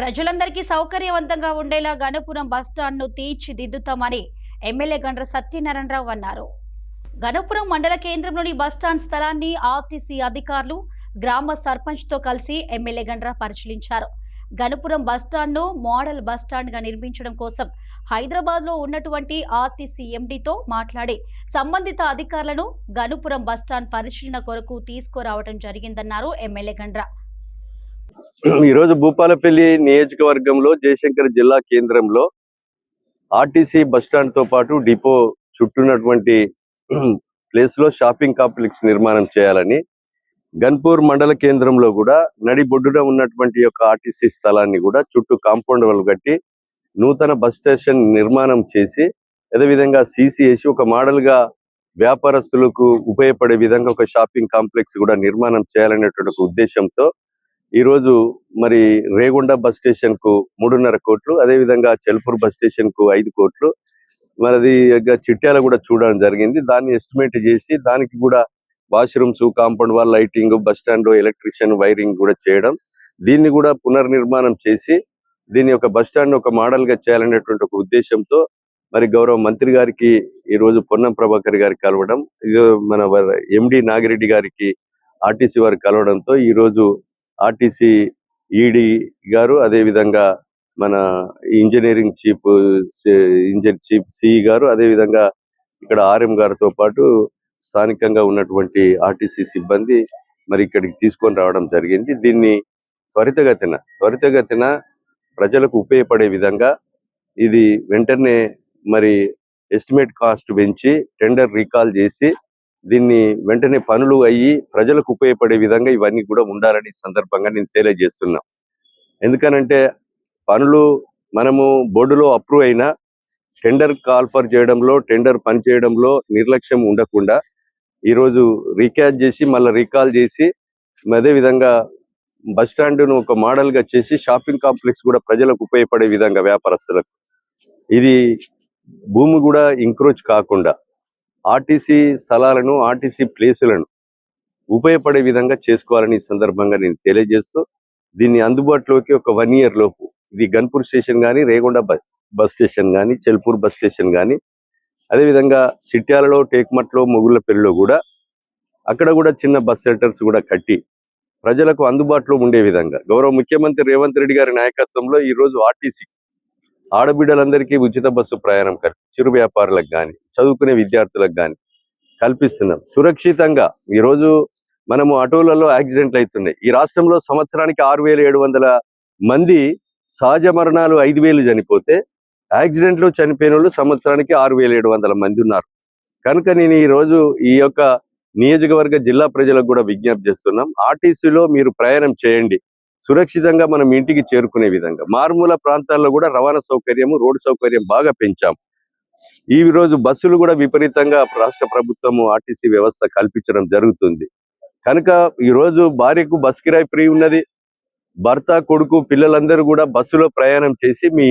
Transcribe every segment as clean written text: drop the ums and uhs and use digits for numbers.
ప్రజలందరికీ సౌకర్యవంతంగా ఉండేలా గణపురం బస్టాండ్ను తీర్చిదిద్దుతామని ఎమ్మెల్యే గండ్ర సత్యనారాయణరావు అన్నారు. గణపురం మండల కేంద్రంలోని బస్టాండ్ స్థలాన్ని ఆర్టీసీ అధికారులు గ్రామ సర్పంచ్తో కలిసి ఎమ్మెల్యే గండ్ర పరిశీలించారు. గణపురం బస్టాండ్ను మోడల్ బస్టాండ్గా నిర్మించడం కోసం హైదరాబాద్లో ఉన్నటువంటి ఆర్టీసీ ఎండీతో మాట్లాడి సంబంధిత అధికారులను గణపురం బస్టాండ్ పరిశీలన కొరకు తీసుకురావడం జరిగిందన్నారు ఎమ్మెల్యే గండ్ర. ఈరోజు భూపాలపల్లి నియోజకవర్గంలో జయశంకర్ జిల్లా కేంద్రంలో ఆర్టీసీ బస్టాండ్ తో పాటు డిపో చుట్టూనటువంటి ప్లేస్ లో షాపింగ్ కాంప్లెక్స్ నిర్మాణం చేయాలని గన్పూర్ మండల కేంద్రంలో కూడా నడిబొడ్డున ఉన్నటువంటి యొక్క ఆర్టీసీ స్థలాన్ని కూడా చుట్టూ కాంపౌండ్ వాళ్ళు కట్టి నూతన బస్ స్టేషన్ నిర్మాణం చేసి అదేవిధంగా సీసీ వేసి ఒక మోడల్ గా వ్యాపారస్తులకు ఉపయోగపడే విధంగా ఒక షాపింగ్ కాంప్లెక్స్ కూడా నిర్మాణం చేయాలనేటువంటి ఉద్దేశంతో ఈ రోజు మరి రేగొండ బస్ స్టేషన్ కు 3.5 కోట్లు, అదే విధంగా చెల్పూర్ బస్ స్టేషన్ కు 5 కోట్లు, మరి చిట్యాల కూడా చూడడం జరిగింది. దాన్ని ఎస్టిమేట్ చేసి దానికి కూడా washrooms, compound wall, lighting, bus stand electrician wiring కూడా చేయడం, దీన్ని కూడా పునర్నిర్మాణం చేసి దీన్ని ఒక బస్ స్టాండ్ ఒక మోడల్ గా చేయాలనేటువంటి ఒక ఉద్దేశంతో మరి గౌరవ మంత్రి గారికి ఈ రోజు పొన్నం ప్రభాకర్ గారికి కలవడం, మన ఎండి నాగిరెడ్డి గారికి ఆర్టీసీ వారు కలవడంతో ఈ రోజు ఆర్టీసీ ఈడీ గారు, అదే విధంగా మన ఇంజనీరింగ్ చీఫ్ సిఈ గారు, అదే విధంగా ఇక్కడ ఆర్ఎం గారితో పాటు స్థానికంగా ఉన్నటువంటి ఆర్టీసీ సిబ్బంది మరి ఇక్కడికి తీసుకొని రావడం జరిగింది. దీన్ని త్వరితగతిన ప్రజలకు ఉపయోగపడే విధంగా ఇది వెంటనే మరి ఎస్టిమేట్ కాస్ట్ పెంచి టెండర్ రీకాల్ చేసి దీన్ని వెంటనే పనులు అయ్యి ప్రజలకు ఉపయోగపడే విధంగా ఇవన్నీ కూడా ఉండాలని సందర్భంగా నేను తెలియజేస్తున్నా. ఎందుకనంటే పనులు మనము బోర్డులో అప్రూవ్ అయినా టెండర్ కాల్ఫర్ చేయడంలో, టెండర్ పని చేయడంలో నిర్లక్ష్యం ఉండకుండా ఈరోజు రీక్యాచ్ చేసి మళ్ళీ రీకాల్ చేసి అదే విధంగా బస్ స్టాండ్ను ఒక మోడల్ గా చేసి షాపింగ్ కాంప్లెక్స్ కూడా ప్రజలకు ఉపయోగపడే విధంగా వ్యాపారస్తులకు ఇది భూమి కూడా ఇంక్రోచ్ కాకుండా ఆర్టీసీ స్థలాలను, ఆర్టీసీ ప్లేసులను ఉపయోగపడే విధంగా చేసుకోవాలని సందర్భంగా నేను తెలియజేస్తూ దీన్ని అందుబాటులోకి ఒక 1 year లోపు ఇది గన్పూర్ స్టేషన్ కానీ, రేగొండ బస్ స్టేషన్ కానీ, చెల్పూర్ బస్ స్టేషన్ కానీ, అదేవిధంగా చిట్యాలలో, టేక్మట్లో, మొగుళ్ళపల్లిలో కూడా అక్కడ కూడా చిన్న బస్ షెల్టర్స్ కూడా కట్టి ప్రజలకు అందుబాటులో ఉండే విధంగా గౌరవ ముఖ్యమంత్రి రేవంత్ రెడ్డి గారి నాయకత్వంలో ఈ రోజు ఆర్టీసీ ఆడబిడ్డలందరికీ ఉచిత బస్సు ప్రయాణం చిరు వ్యాపారులకు కానీ, చదువుకునే విద్యార్థులకు కానీ కల్పిస్తున్నాం. సురక్షితంగా ఈరోజు మనము ఆటోలలో యాక్సిడెంట్లు అవుతున్నాయి. ఈ రాష్ట్రంలో సంవత్సరానికి 6,700 మంది సహజ మరణాలు 5,000 చనిపోతే యాక్సిడెంట్లు చనిపోయిన వాళ్ళు సంవత్సరానికి 6,700 మంది ఉన్నారు. కనుక నేను ఈరోజు ఈ యొక్క నియోజకవర్గ జిల్లా ప్రజలకు కూడా విజ్ఞప్తి చేస్తున్నాం. ఆర్టీసీలో మీరు ప్రయాణం చేయండి, సురక్షితంగా మనం ఇంటికి చేరుకునే విధంగా. మారుమూల ప్రాంతాల్లో కూడా రవాణా సౌకర్యము, రోడ్డు సౌకర్యం బాగా పెంచాం. ఈ రోజు బస్సులు కూడా విపరీతంగా రాష్ట్ర ప్రభుత్వము ఆర్టీసీ వ్యవస్థ కల్పించడం జరుగుతుంది. కనుక ఈ రోజు భార్యకు బస్ కిరాయి ఫ్రీ ఉన్నది, భర్త, కొడుకు, పిల్లలందరూ కూడా బస్సులో ప్రయాణం చేసి మీ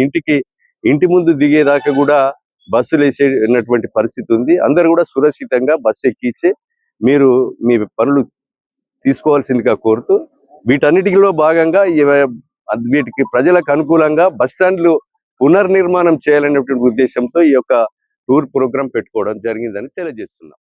ఇంటి ముందు దిగేదాకా కూడా బస్సులు వేసేటువంటి పరిస్థితి ఉంది. అందరూ కూడా సురక్షితంగా బస్సు ఎక్కించి మీరు మీ పనులు తీసుకోవాల్సిందిగా కోరుతూ వీటన్నిటిలో భాగంగా వీటికి ప్రజలకు అనుకూలంగా బస్ స్టాండ్లు పునర్నిర్మాణం చేయాలనేటువంటి ఉద్దేశంతో ఈ యొక్క టూర్ ప్రోగ్రాం పెట్టుకోవడం జరిగిందని తెలియజేస్తున్నాం.